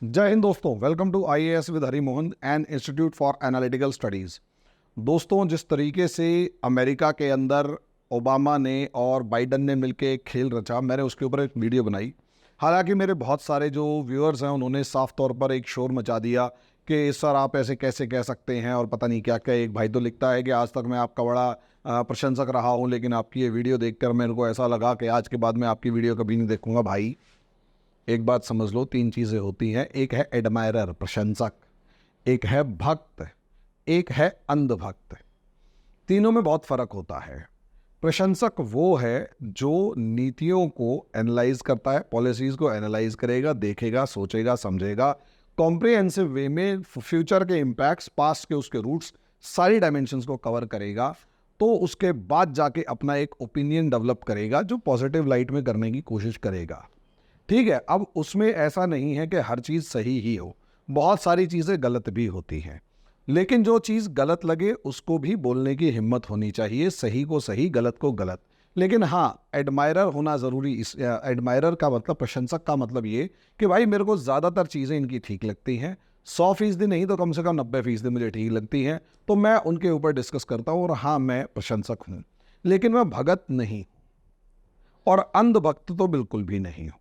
जय हिंद दोस्तों, welcome to IAS with Hari Mohan and institute for analytical studies. दोस्तों, जिस तरीके से अमेरिका के अंदर ओबामा ने और बाइडन ने मिलकर एक खेल रचा, मैंने उसके ऊपर एक वीडियो बनाई। हालांकि मेरे बहुत सारे जो व्यूअर्स हैं उन्होंने साफ तौर पर एक शोर मचा दिया कि सर आप ऐसे कैसे कह सकते हैं और पता नहीं क्या क्या। एक भाई तो लिखता है कि आज तक मैं आपका बड़ा प्रशंसक रहा हूं, लेकिन आपकी ये वीडियो देखकर मेरे को ऐसा लगा कि आज के बाद मैं आपकी वीडियो कभी नहीं देखूंगा। भाई एक बात समझ लो, तीन चीज़ें होती हैं। एक है एडमायरर, प्रशंसक, एक है भक्त, एक है अंधभक्त। तीनों में बहुत फर्क होता है। प्रशंसक वो है जो नीतियों को एनालाइज करता है, पॉलिसीज़ को एनालाइज करेगा, देखेगा, सोचेगा, समझेगा, कॉम्प्रिहेंसिव वे में फ्यूचर के इम्पैक्ट्स, पास्ट के उसके रूट्स, सारी डायमेंशंस को कवर करेगा। तो उसके बाद जाके अपना एक ओपिनियन डेवलप करेगा जो पॉजिटिव लाइट में करने की कोशिश करेगा। ठीक है। अब उसमें ऐसा नहीं है कि हर चीज़ सही ही हो, बहुत सारी चीज़ें गलत भी होती हैं। लेकिन जो चीज़ गलत लगे उसको भी बोलने की हिम्मत होनी चाहिए, सही को सही, गलत को गलत। लेकिन हाँ, एडमायरर होना ज़रूरी। इस एडमायरर का मतलब, प्रशंसक का मतलब ये कि भाई मेरे को ज़्यादातर चीज़ें इनकी ठीक लगती हैं, 100% नहीं तो कम से कम 90% मुझे ठीक लगती हैं, तो मैं उनके ऊपर डिस्कस करता हूँ। और हाँ, मैं प्रशंसक हूँ, लेकिन मैं भगत नहीं, और अंधभक्त तो बिल्कुल भी नहीं हूँ।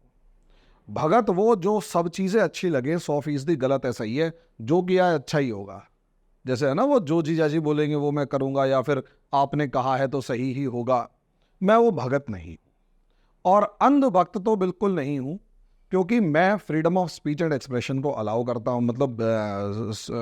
भगत वो जो सब चीज़ें अच्छी लगे, 100% गलत है, सही है, जो किया है अच्छा ही होगा। जैसे है ना, वो जो जीजाजी बोलेंगे वो मैं करूँगा, या फिर आपने कहा है तो सही ही होगा। मैं वो भगत नहीं। और अंधभक्त तो बिल्कुल नहीं हूँ, क्योंकि मैं freedom of speech and expression को अलाउ करता हूँ, मतलब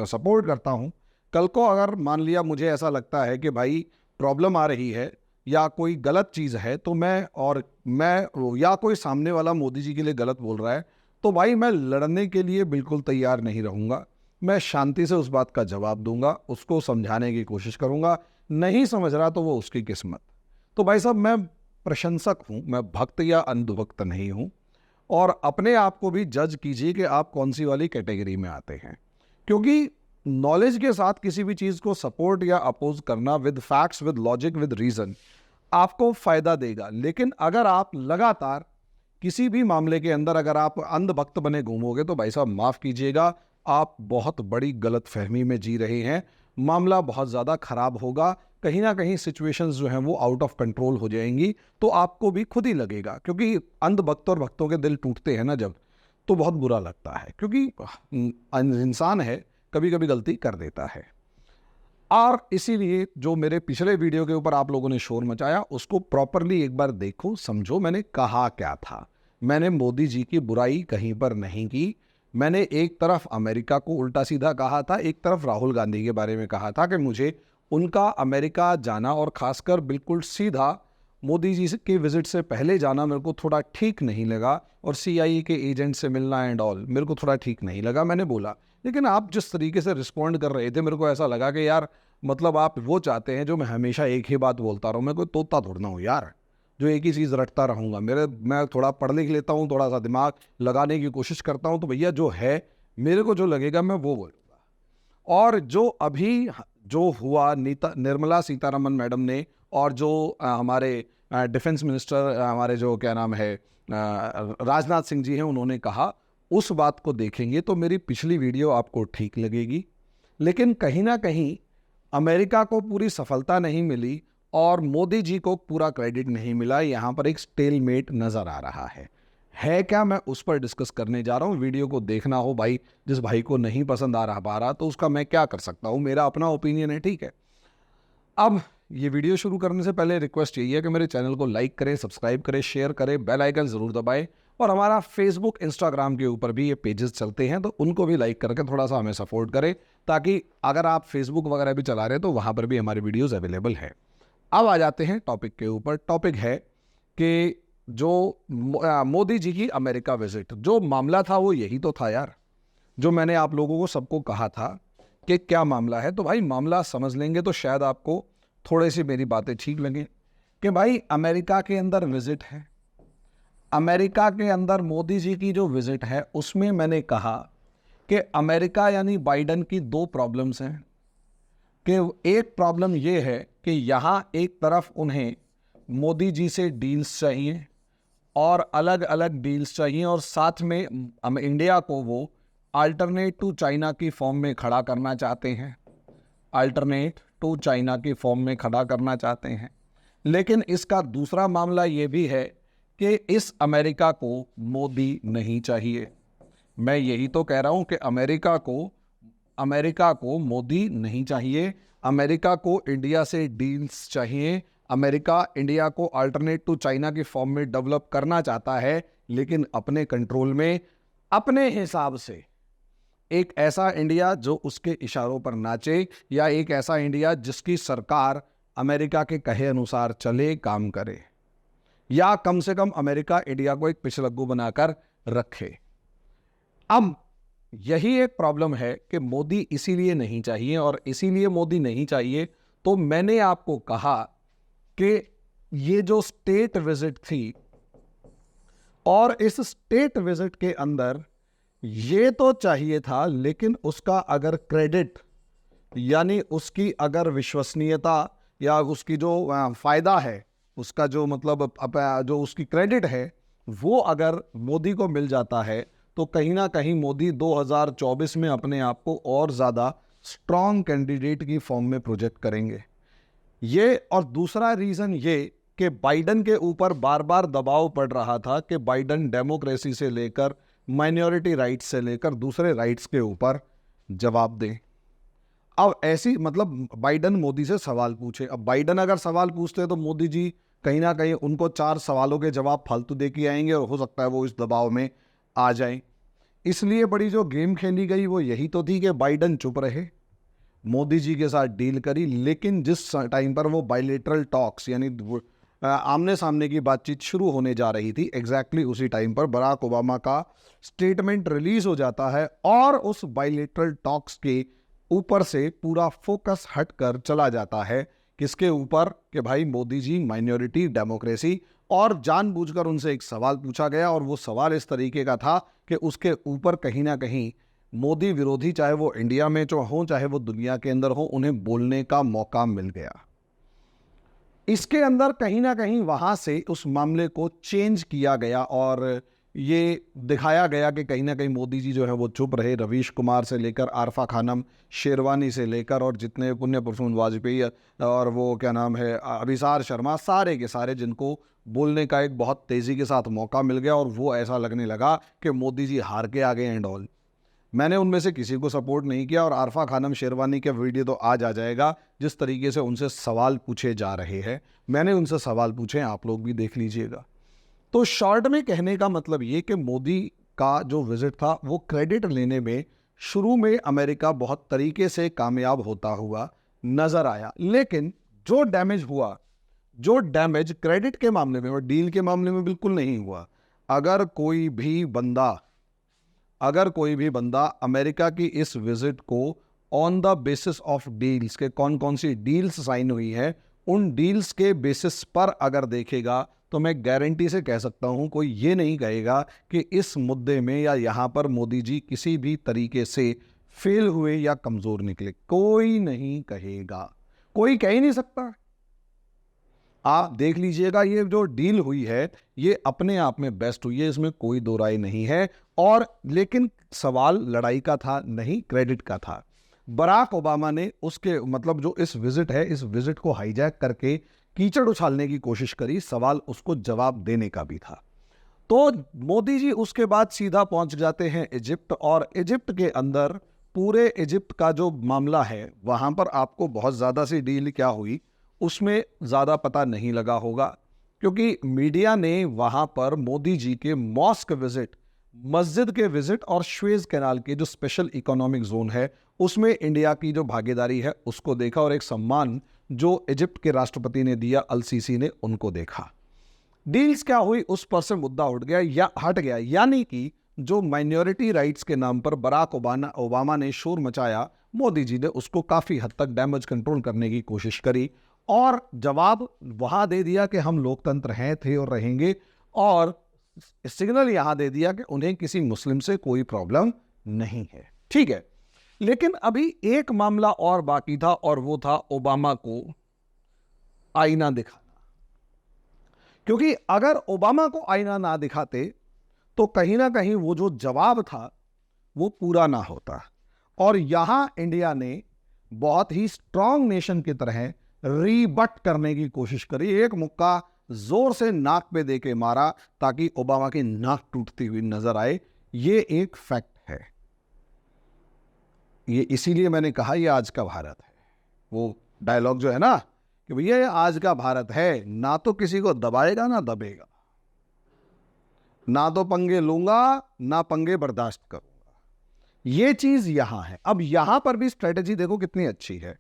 सपोर्ट करता हूँ। कल को अगर मान लिया मुझे ऐसा लगता है कि भाई प्रॉब्लम आ रही है या कोई गलत चीज़ है, तो मैं या कोई सामने वाला मोदी जी के लिए गलत बोल रहा है, तो भाई मैं लड़ने के लिए बिल्कुल तैयार नहीं रहूँगा। मैं शांति से उस बात का जवाब दूंगा, उसको समझाने की कोशिश करूँगा। नहीं समझ रहा तो वो उसकी किस्मत। तो भाई साहब, मैं प्रशंसक हूँ, मैं भक्त या अंधभक्त नहीं हूँ। और अपने आप को भी जज कीजिए कि आप कौन सी वाली कैटेगरी में आते हैं, क्योंकि नॉलेज के साथ किसी भी चीज़ को सपोर्ट या अपोज करना, with facts, with logic, with reason, आपको फायदा देगा। लेकिन अगर आप लगातार किसी भी मामले के अंदर अगर आप अंधभक्त बने घूमोगे, तो भाई साहब माफ़ कीजिएगा, आप बहुत बड़ी गलत फहमी में जी रहे हैं। मामला बहुत ज़्यादा ख़राब होगा, कहीं ना कहीं सिचुएशंस जो हैं वो आउट ऑफ कंट्रोल हो जाएंगी, तो आपको भी खुद ही लगेगा। क्योंकि अंधभक्त और भक्तों के दिल टूटते हैं ना जब, तो बहुत बुरा लगता है, क्योंकि इंसान है, कभी कभी गलती कर देता है। और इसीलिए जो मेरे पिछले वीडियो के ऊपर आप लोगों ने शोर मचाया, उसको प्रॉपरली एक बार देखो, समझो मैंने कहा क्या था। मैंने मोदी जी की बुराई कहीं पर नहीं की। मैंने एक तरफ अमेरिका को उल्टा सीधा कहा था, एक तरफ राहुल गांधी के बारे में कहा था कि मुझे उनका अमेरिका जाना, और खासकर बिल्कुल सीधा मोदी जी के विजिट से पहले जाना, मेरे को थोड़ा ठीक नहीं लगा। और CIA के एजेंट से मिलना एंड ऑल मेरे को थोड़ा ठीक नहीं लगा, मैंने बोला। लेकिन आप जिस तरीके से रिस्पॉन्ड कर रहे थे, मेरे को ऐसा लगा कि यार, मतलब आप वो चाहते हैं जो मैं हमेशा एक ही बात बोलता रहूँ। मैं कोई तोता थोड़ा ना हूँ यार, जो एक ही चीज़ रटता रहूँगा। मैं थोड़ा पढ़ लिख लेता हूँ, थोड़ा सा दिमाग लगाने की कोशिश करता हूँ, तो भैया जो है, मेरे को जो लगेगा मैं वो बोलूँगा। और जो अभी जो हुआ, निर्मला सीतारमन मैडम ने, और जो हमारे डिफेंस मिनिस्टर, हमारे जो क्या नाम है, राजनाथ सिंह जी हैं, उन्होंने कहा, उस बात को देखेंगे तो मेरी पिछली वीडियो आपको ठीक लगेगी। लेकिन कहीं ना कहीं अमेरिका को पूरी सफलता नहीं मिली और मोदी जी को पूरा क्रेडिट नहीं मिला। यहाँ पर एक स्टेलमेट नज़र आ रहा है क्या, मैं उस पर डिस्कस करने जा रहा हूँ। वीडियो को देखना हो भाई, जिस भाई को नहीं पसंद आ रहा तो उसका मैं क्या कर सकता हूँ, मेरा अपना ओपिनियन है, ठीक है। अब ये वीडियो शुरू करने से पहले रिक्वेस्ट यही है कि मेरे चैनल को लाइक करें, सब्सक्राइब करें, शेयर करें, बेल आइकन ज़रूर दबाएं। और हमारा फेसबुक, इंस्टाग्राम के ऊपर भी ये पेजेस चलते हैं, तो उनको भी लाइक करके थोड़ा सा हमें सपोर्ट करें, ताकि अगर आप फेसबुक वगैरह भी चला रहे हैं तो वहाँ पर भी हमारी वीडियोज़ अवेलेबल है। अब आ जाते हैं टॉपिक के ऊपर। टॉपिक है कि जो मोदी जी की अमेरिका विजिट, जो मामला था वो यही तो था यार, जो मैंने आप लोगों को सबको कहा था कि क्या मामला है। तो भाई मामला समझ लेंगे तो शायद आपको थोड़ी सी मेरी बातें ठीक लगें। कि भाई अमेरिका के अंदर विजिट है, अमेरिका के अंदर मोदी जी की जो विजिट है, उसमें मैंने कहा कि अमेरिका यानी बाइडन की दो प्रॉब्लम्स हैं। कि एक प्रॉब्लम ये है कि यहाँ एक तरफ उन्हें मोदी जी से डील्स चाहिए, और अलग अलग डील्स चाहिए, और साथ में इंडिया को वो अल्टरनेट टू चाइना की फॉर्म में खड़ा करना चाहते हैं, अल्टरनेट टू चाइना की फॉर्म में खड़ा करना चाहते हैं। लेकिन इसका दूसरा मामला ये भी है कि इस अमेरिका को मोदी नहीं चाहिए। मैं यही तो कह रहा हूं कि अमेरिका को मोदी नहीं चाहिए। अमेरिका को इंडिया से डील्स चाहिए। अमेरिका इंडिया को अल्टरनेट टू चाइना की फॉर्म में डेवलप करना चाहता है, लेकिन अपने कंट्रोल में, अपने हिसाब से। एक ऐसा इंडिया जो उसके इशारों पर नाचे, या एक ऐसा इंडिया जिसकी सरकार अमेरिका के कहे अनुसार चले, काम करे, या कम से कम अमेरिका इंडिया को एक पिछलग्गू बनाकर रखे। अब यही एक प्रॉब्लम है कि मोदी इसीलिए नहीं चाहिए, और इसीलिए मोदी नहीं चाहिए तो मैंने आपको कहा कि ये जो स्टेट विजिट थी, और इस स्टेट विजिट के अंदर ये तो चाहिए था, लेकिन उसका अगर क्रेडिट, यानी उसकी अगर विश्वसनीयता, या उसकी जो फायदा है, उसका जो मतलब जो उसकी क्रेडिट है, वो अगर मोदी को मिल जाता है तो कहीं ना कहीं मोदी 2024 में अपने आप को और ज़्यादा स्ट्रॉन्ग कैंडिडेट की फॉर्म में प्रोजेक्ट करेंगे। ये, और दूसरा रीज़न ये कि बाइडन के ऊपर बार बार दबाव पड़ रहा था कि बाइडन डेमोक्रेसी से लेकर, माइनॉरिटी राइट्स से लेकर दूसरे राइट्स के ऊपर जवाब दें। अब ऐसी मतलब बाइडन मोदी से सवाल पूछे। अब बाइडन अगर सवाल पूछते तो मोदी जी कहीं ना कहीं उनको 4 सवालों के जवाब फालतू दे के आएंगे, और हो सकता है वो इस दबाव में आ जाएं। इसलिए बड़ी जो गेम खेली गई वो यही तो थी कि बाइडन चुप रहे, मोदी जी के साथ डील करी। लेकिन जिस टाइम पर वो बायलेटरल टॉक्स, यानी आमने सामने की बातचीत शुरू होने जा रही थी, एग्जैक्टली उसी टाइम पर बराक ओबामा का स्टेटमेंट रिलीज हो जाता है, और उस बायलेटरल टॉक्स के ऊपर से पूरा फोकस हटकर चला जाता है किसके ऊपर, कि भाई मोदी जी माइनॉरिटी, डेमोक्रेसी। और जानबूझकर उनसे एक सवाल पूछा गया, और वो सवाल इस तरीके का था कि उसके ऊपर कहीं ना कहीं मोदी विरोधी, चाहे वो इंडिया में जो हो, चाहे वो दुनिया के अंदर हो, उन्हें बोलने का मौका मिल गया। इसके अंदर कहीं ना कहीं वहां से उस मामले को चेंज किया गया, और ये दिखाया गया कि कहीं ना कहीं मोदी जी जो है वो चुप रहे। रवीश कुमार से लेकर आरफा खानम, शेरवानी से लेकर, और जितने पुण्य प्रसून वाजपेयी, और वो क्या नाम है, अभिसार शर्मा, सारे के सारे, जिनको बोलने का एक बहुत तेज़ी के साथ मौका मिल गया, और वो ऐसा लगने लगा कि मोदी जी हार के आ गए एंड ऑल। मैंने उनमें से किसी को सपोर्ट नहीं किया, और आरफा खानम, शेरवानी का वीडियो तो आज आ जाएगा, जिस तरीके से उनसे सवाल पूछे जा रहे हैं। मैंने उनसे सवाल पूछे, आप लोग भी देख लीजिएगा। तो शॉर्ट में कहने का मतलब ये कि मोदी का जो विजिट था वो क्रेडिट लेने में शुरू में अमेरिका बहुत तरीके से कामयाब होता हुआ नजर आया, लेकिन जो डैमेज हुआ, जो डैमेज क्रेडिट के मामले में और डील के मामले में बिल्कुल नहीं हुआ। अगर कोई भी बंदा अमेरिका की इस विजिट को on the basis of deals के, कौन कौन सी डील्स साइन हुई है, उन डील्स के बेसिस पर अगर देखेगा, तो मैं गारंटी से कह सकता हूं, कोई ये नहीं कहेगा कि इस मुद्दे में या यहां पर मोदी जी किसी भी तरीके से फेल हुए या कमजोर निकले। कोई नहीं कहेगा, कोई कह ही नहीं सकता। आप देख लीजिएगा, ये जो डील हुई है ये अपने आप में बेस्ट हुई है, इसमें कोई दो राय नहीं है। और लेकिन सवाल लड़ाई का था नहीं, क्रेडिट का था। बराक ओबामा ने उसके मतलब जो इस विजिट है, इस विजिट को हाईजैक करके कीचड़ उछालने की कोशिश करी, सवाल उसको जवाब देने का भी था। तो मोदी जी उसके बाद सीधा पहुंच जाते हैं इजिप्ट, और इजिप्ट के अंदर पूरे इजिप्ट का जो मामला है, वहां पर आपको बहुत ज्यादा सी डील क्या हुई उसमें ज़्यादा पता नहीं लगा होगा, क्योंकि मीडिया ने वहाँ पर मोदी जी के मॉस्क विजिट, मस्जिद के विजिट, और स्वेज कैनाल के जो स्पेशल इकोनॉमिक जोन है उसमें इंडिया की जो भागीदारी है उसको देखा, और एक सम्मान जो इजिप्ट के राष्ट्रपति ने दिया, अल सीसी ने, उनको देखा। डील्स क्या हुई उस पर से मुद्दा उठ गया या हट गया, यानी कि जो माइनॉरिटी राइट्स के नाम पर बराक ओबामा ने शोर मचाया, मोदी जी ने उसको काफ़ी हद तक डैमेज कंट्रोल करने की कोशिश करी, और जवाब वहां दे दिया कि हम लोकतंत्र हैं, थे और रहेंगे, और सिग्नल यहां दे दिया कि उन्हें किसी मुस्लिम से कोई प्रॉब्लम नहीं है। ठीक है, लेकिन अभी एक मामला और बाकी था, और वो था ओबामा को आईना दिखाना। क्योंकि अगर ओबामा को आईना ना दिखाते तो कहीं ना कहीं वो जो जवाब था वो पूरा ना होता। और यहां इंडिया ने बहुत ही स्ट्रांग नेशन की तरह रीबट करने की कोशिश करी, एक मुक्का जोर से नाक पे देके मारा ताकि ओबामा की नाक टूटती हुई नजर आए। ये एक फैक्ट है। ये इसीलिए मैंने कहा ये आज का भारत है। वो डायलॉग जो है ना कि भैया ये आज का भारत है, ना तो किसी को दबाएगा ना दबेगा, ना तो पंगे लूंगा ना पंगे बर्दाश्त करूंगा। ये चीज यहां है। अब यहां पर भी स्ट्रेटेजी देखो कितनी अच्छी है।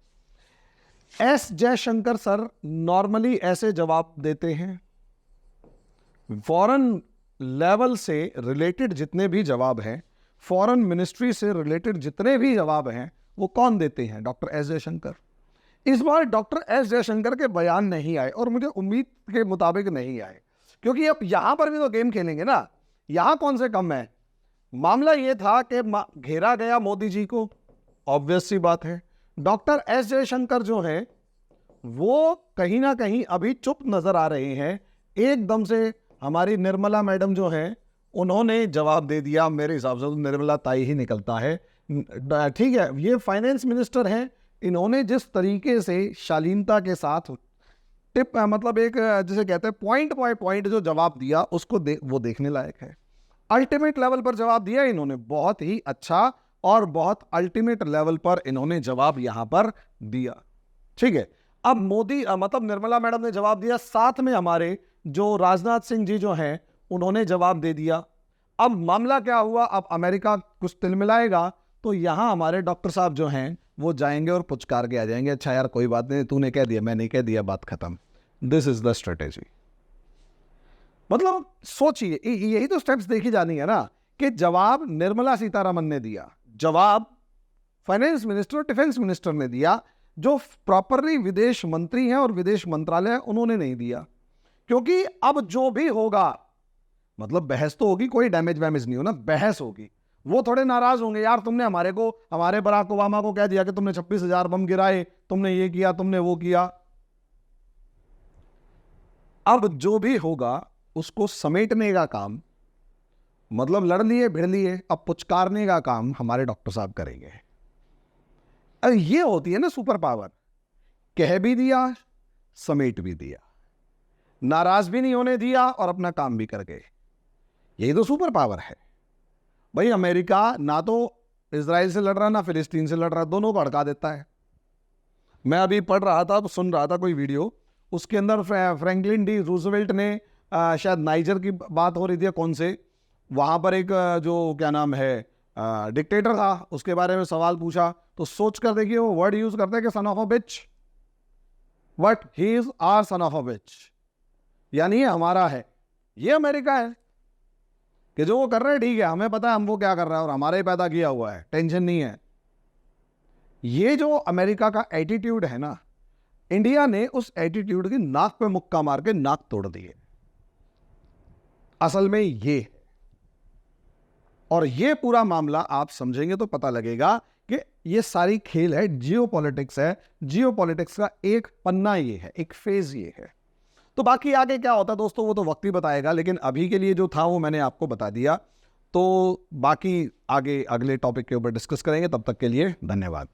एस जयशंकर सर नॉर्मली ऐसे जवाब देते हैं। फॉरेन लेवल से रिलेटेड जितने भी जवाब हैं, फॉरेन मिनिस्ट्री से रिलेटेड जितने भी जवाब हैं, वो कौन देते हैं? Doctor S Jaishankar. इस बार डॉक्टर एस जयशंकर के बयान नहीं आए और मुझे उम्मीद के मुताबिक नहीं आए, क्योंकि अब यहां पर भी तो गेम खेलेंगे ना। यहां कौन से कम है? मामला यह था कि घेरा गया मोदी जी को, ऑब्वियस सी बात है। डॉक्टर एस जयशंकर जो है वो कहीं ना कहीं अभी चुप नजर आ रहे हैं। एकदम से हमारी निर्मला मैडम जो है उन्होंने जवाब दे दिया। मेरे हिसाब से तो निर्मला ताई ही निकलता है, ठीक है। ये फाइनेंस मिनिस्टर हैं, इन्होंने जिस तरीके से शालीनता के साथ टिप मतलब एक जिसे कहते हैं पॉइंट बाय पॉइंट जो जवाब दिया उसको वो देखने लायक है। अल्टीमेट लेवल पर जवाब दिया इन्होंने, बहुत ही अच्छा और बहुत अल्टीमेट लेवल पर इन्होंने जवाब यहां पर दिया, ठीक है। अब मोदी मतलब निर्मला मैडम ने जवाब दिया, साथ में हमारे जो राजनाथ सिंह जी जो हैं उन्होंने जवाब दे दिया। अब मामला क्या हुआ? अब अमेरिका कुछ तिलमिलाएगा तो यहां हमारे डॉक्टर साहब जो हैं वो जाएंगे और पुचकार के आ जाएंगे, अच्छा यार कोई बात नहीं, तूने कह दिया मैं नहीं कह दिया, बात खत्म। This is the strategy. मतलब सोचिए, यही तो स्टेप्स देखी जानी है ना कि जवाब निर्मला सीतारमन ने दिया, जवाब फाइनेंस मिनिस्टर और डिफेंस मिनिस्टर ने दिया, जो प्रॉपरली विदेश मंत्री हैं और विदेश मंत्रालय उन्होंने नहीं दिया। क्योंकि अब जो भी होगा मतलब बहस तो होगी, कोई डैमेज वैमेज नहीं हो ना, बहस होगी। वो थोड़े नाराज होंगे, यार तुमने हमारे बराक ओबामा को कह दिया कि तुमने 26,000 बम गिराए, तुमने ये किया, तुमने वो किया। अब जो भी होगा उसको समेटने का काम, मतलब लड़ लिए भिड़ लिए, अब पुचकारने का काम हमारे डॉक्टर साहब करेंगे। अरे ये होती है ना सुपर पावर, कह भी दिया समेट भी दिया, नाराज भी नहीं होने दिया और अपना काम भी कर गए। यही तो सुपर पावर है भाई। अमेरिका ना तो इजराइल से लड़ रहा ना फिलिस्तीन से लड़ रहा, दोनों को अड़का देता है। मैं अभी पढ़ रहा था, सुन रहा था कोई वीडियो, उसके अंदर फ्रैंकलिन डी रूजवेल्ट ने शायद नाइजर की बात हो रही थी, कौन से वहां पर एक जो क्या नाम है डिक्टेटर था, उसके बारे में सवाल पूछा तो सोच कर देखिए वो वर्ड यूज करते हैं कि son of a bitch, what he is our son of a bitch, यानी ये हमारा है, ये अमेरिका है कि जो वो कर रहे हैं ठीक है, हमें पता है हम वो क्या कर रहा है और हमारे ही पैदा किया हुआ है, टेंशन नहीं है। ये जो अमेरिका का एटीट्यूड है ना, इंडिया ने उस एटीट्यूड की नाक पे मुक्का मार के नाक तोड़ दी है। असल में ये, और ये पूरा मामला आप समझेंगे तो पता लगेगा कि ये सारी खेल है, जियोपॉलिटिक्स है। जियोपॉलिटिक्स का एक पन्ना ये है, एक फेज ये है। तो बाकी आगे क्या होता है दोस्तों वो तो वक्त ही बताएगा, लेकिन अभी के लिए जो था वो मैंने आपको बता दिया। तो बाकी आगे अगले टॉपिक के ऊपर डिस्कस करेंगे, तब तक के लिए धन्यवाद।